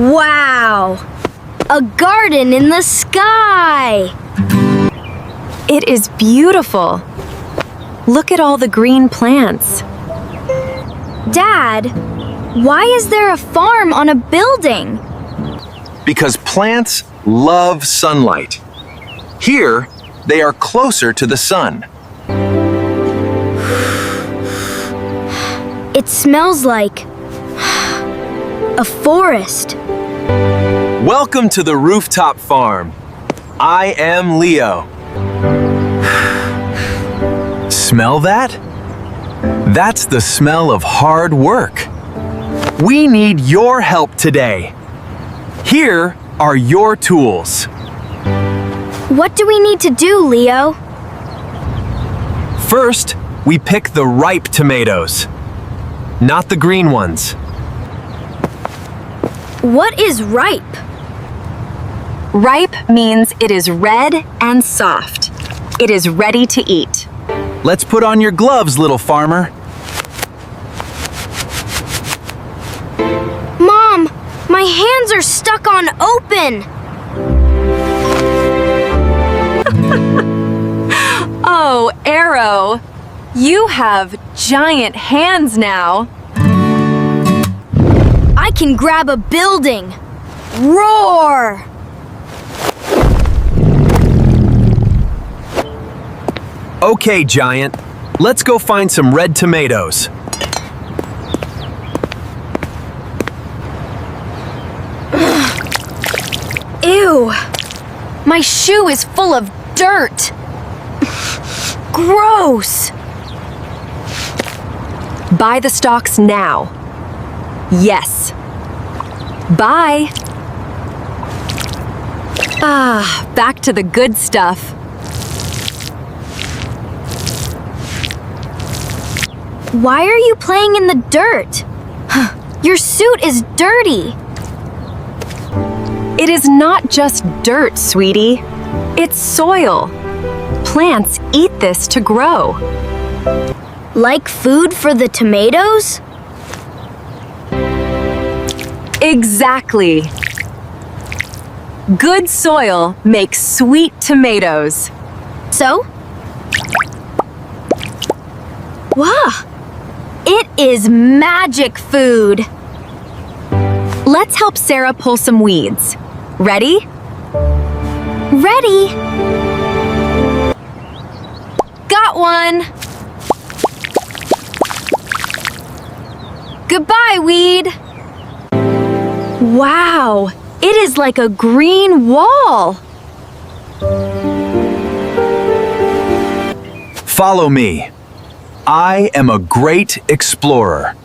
Wow! A garden in the sky! It is beautiful. Look at all the green plants. Dad, why is there a farm on a building? Because plants love sunlight. Here, they are closer to the sun. It smells like a forest. Welcome to the Rooftop Farm. I am Leo. Smell that? That's the smell of hard work. We need your help today. Here are your tools. What do we need to do, Leo? First, we pick the ripe tomatoes, not the green ones. What is ripe? Ripe means it is red and soft. It is ready to eat. Let's put on your gloves, little farmer. Mom, my hands are stuck on open. Oh, Arrow, you have giant hands now. I can grab a building. Roar! Okay, Giant. Let's go find some red tomatoes. Ew! My shoe is full of dirt. Gross! Buy the stalks now. Yes. Bye. Back to the good stuff. Why are you playing in the dirt? Your suit is dirty. It is not just dirt, sweetie. It's soil. Plants eat this to grow. Like food for the tomatoes? Exactly. Good soil makes sweet tomatoes. So? Wow! It is magic food! Let's help Sarah pull some weeds. Ready? Ready! Got one! Goodbye, weed! Wow! It is like a green wall! Follow me. I am a great explorer.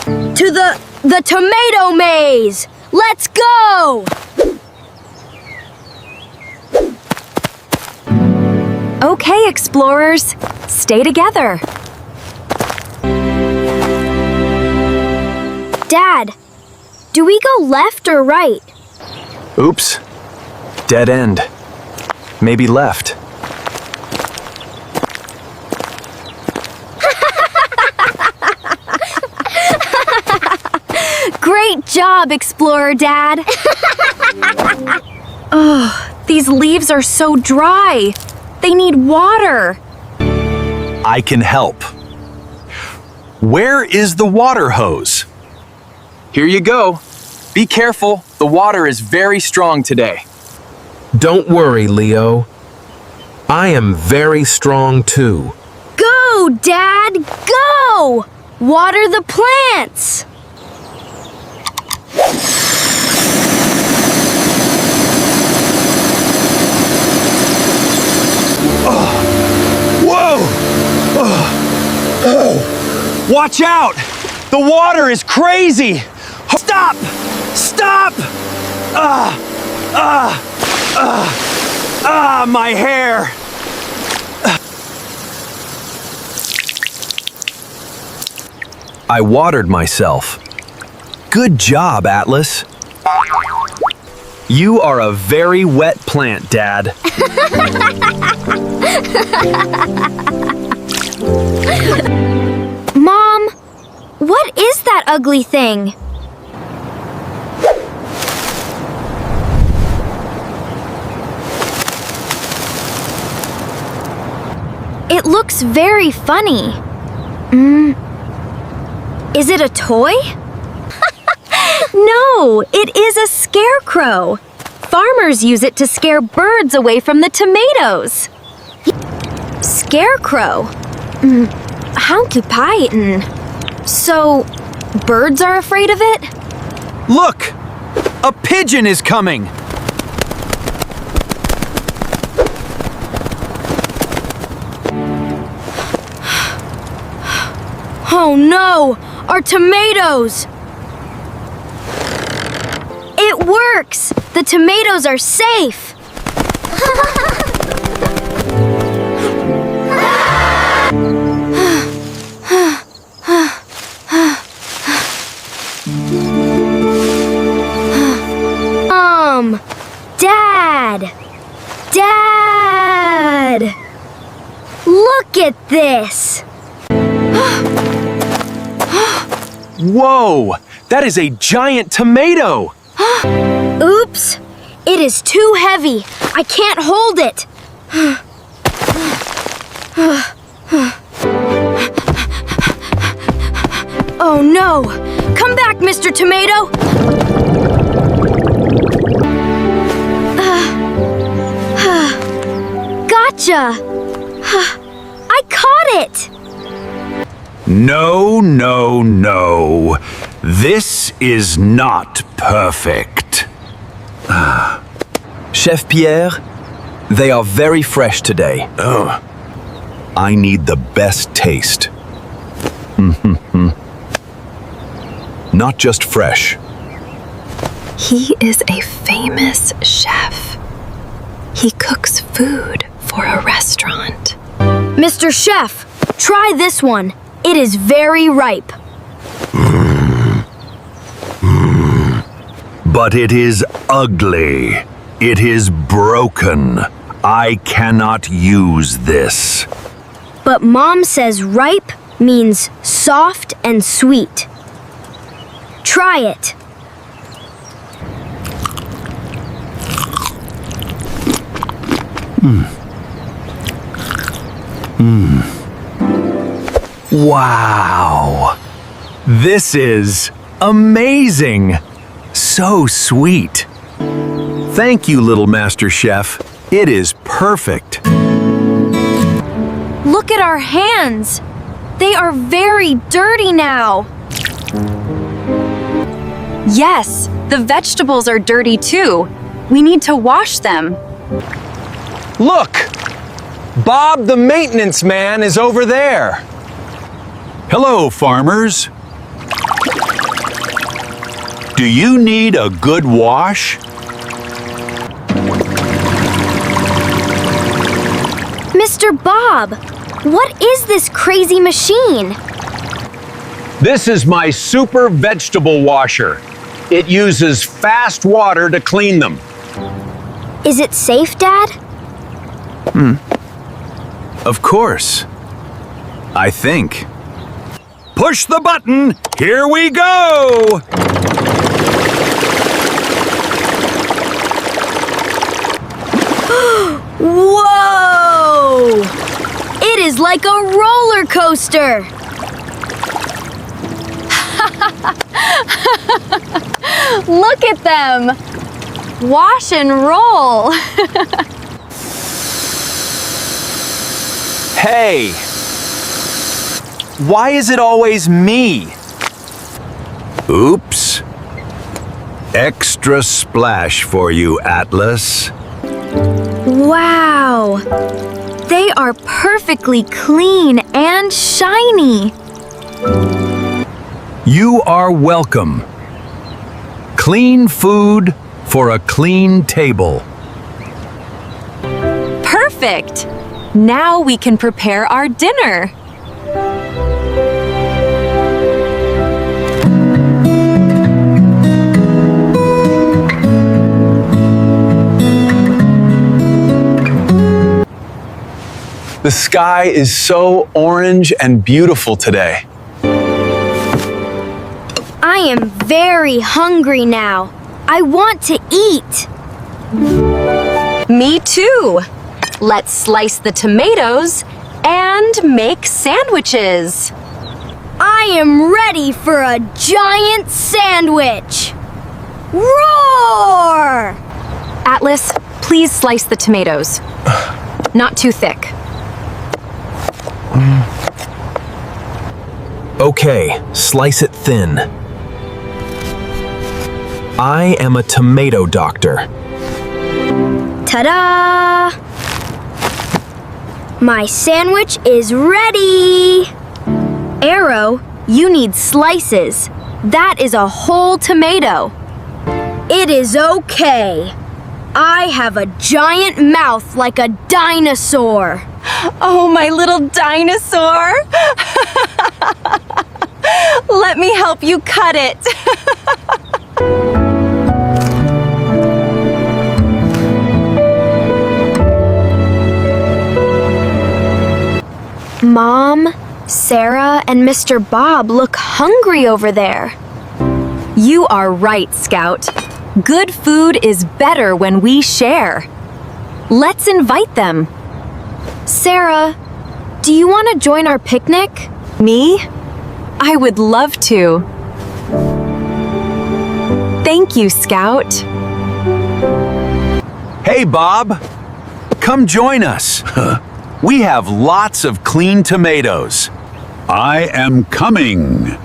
To the tomato maze! Let's go! Okay, explorers, stay together. Dad, do we go left or right? Oops. Dead end. Maybe left. Great job, Explorer Dad! Oh, these leaves are so dry. They need water. I can help. Where is the water hose? Here you go. Be careful, the water is very strong today. Don't worry, Leo. I am very strong too. Go, Dad, go! Water the plants! Whoa! Watch out! The water is crazy! Stop! Stop! My hair! I watered myself. Good job, Atlas. You are a very wet plant, Dad. Mom, what is that ugly thing? It looks very funny. Is it a toy? No, it is a scarecrow. Farmers use it to scare birds away from the tomatoes. Scarecrow? How kapaitan? So, birds are afraid of it? Look! A pigeon is coming! Oh no! Our tomatoes! It works! The tomatoes are safe! Dad! Dad! Look at this! Whoa! That is a giant tomato! Oops! It is too heavy. I can't hold it. Oh no! Come back, Mr. Tomato! Gotcha! I caught it! No, no, no. This is not perfect. Chef Pierre, they are very fresh today. Oh. I need the best taste. Not just fresh. He is a famous chef. He cooks food for a restaurant. Mr. Chef, try this one. It is very ripe. But it is ugly. It is broken. I cannot use this. But Mom says ripe means soft and sweet. Try it. Wow. This is amazing. So sweet. Thank you, little Master Chef. It is perfect. Look at our hands. They are very dirty now. Yes, the vegetables are dirty too. We need to wash them. Look! Bob the maintenance man is over there. Hello, farmers. Do you need a good wash? Mr. Bob, what is this crazy machine? This is my super vegetable washer. It uses fast water to clean them. Is it safe, Dad? Of course. I think. Push the button! Here we go! Whoa! It is like a roller coaster! Look at them! Wash and roll! Hey! Why is it always me? Oops. Extra splash for you, Atlas. Wow! They are perfectly clean and shiny. You are welcome. Clean food for a clean table. Perfect! Now we can prepare our dinner. The sky is so orange and beautiful today. I am very hungry now. I want to eat. Me too. Let's slice the tomatoes and make sandwiches. I am ready for a giant sandwich. Roar! Atlas, please slice the tomatoes. Not too thick. Okay, slice it thin. I am a tomato doctor. Ta-da! My sandwich is ready! Arrow, you need slices. That is a whole tomato. It is okay. I have a giant mouth like a dinosaur. Oh, my little dinosaur! Let me help you cut it. Mom, Sarah, and Mr. Bob look hungry over there. You are right, Scout. Good food is better when we share. Let's invite them. Sarah, do you want to join our picnic? Me? I would love to. Thank you, Scout. Hey, Bob. Come join us. We have lots of clean tomatoes. I am coming.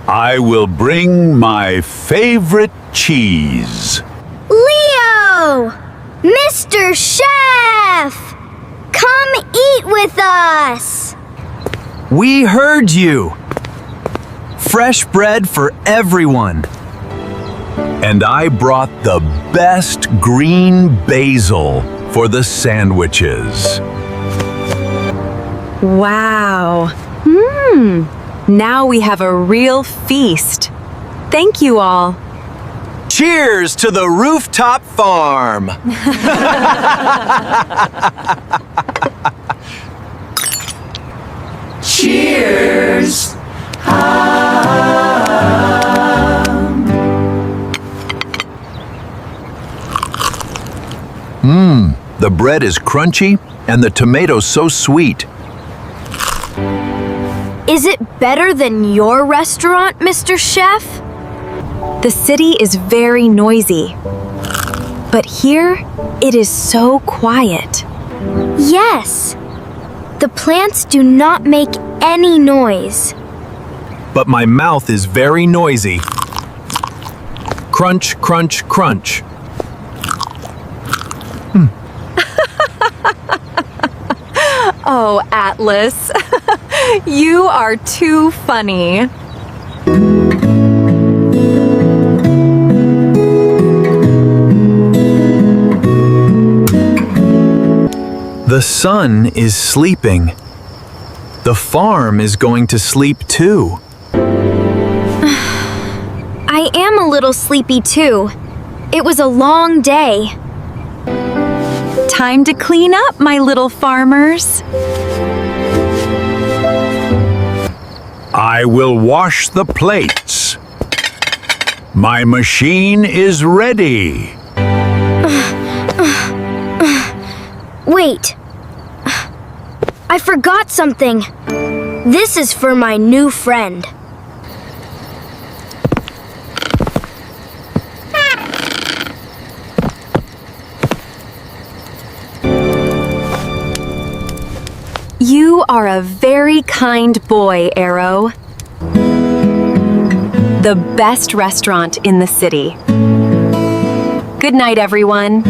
I will bring my favorite cheese. Leo! Mr. Chef! Come eat with us! We heard you. Fresh bread for everyone. And I brought the best green basil for the sandwiches. Wow. Now we have a real feast. Thank you all. Cheers to the Rooftop Farm! Cheers! The bread is crunchy and the tomatoes so sweet. Is it better than your restaurant, Mr. Chef? The city is very noisy. But here, it is so quiet. Yes. The plants do not make any noise. But my mouth is very noisy. Crunch, crunch, crunch. Oh, Atlas. You are too funny. The sun is sleeping. The farm is going to sleep too. I am a little sleepy too. It was a long day. Time to clean up, my little farmers. I will wash the plates. My machine is ready. Wait. I forgot something. This is for my new friend. You are a very kind boy, Arrow. The best restaurant in the city. Good night, everyone.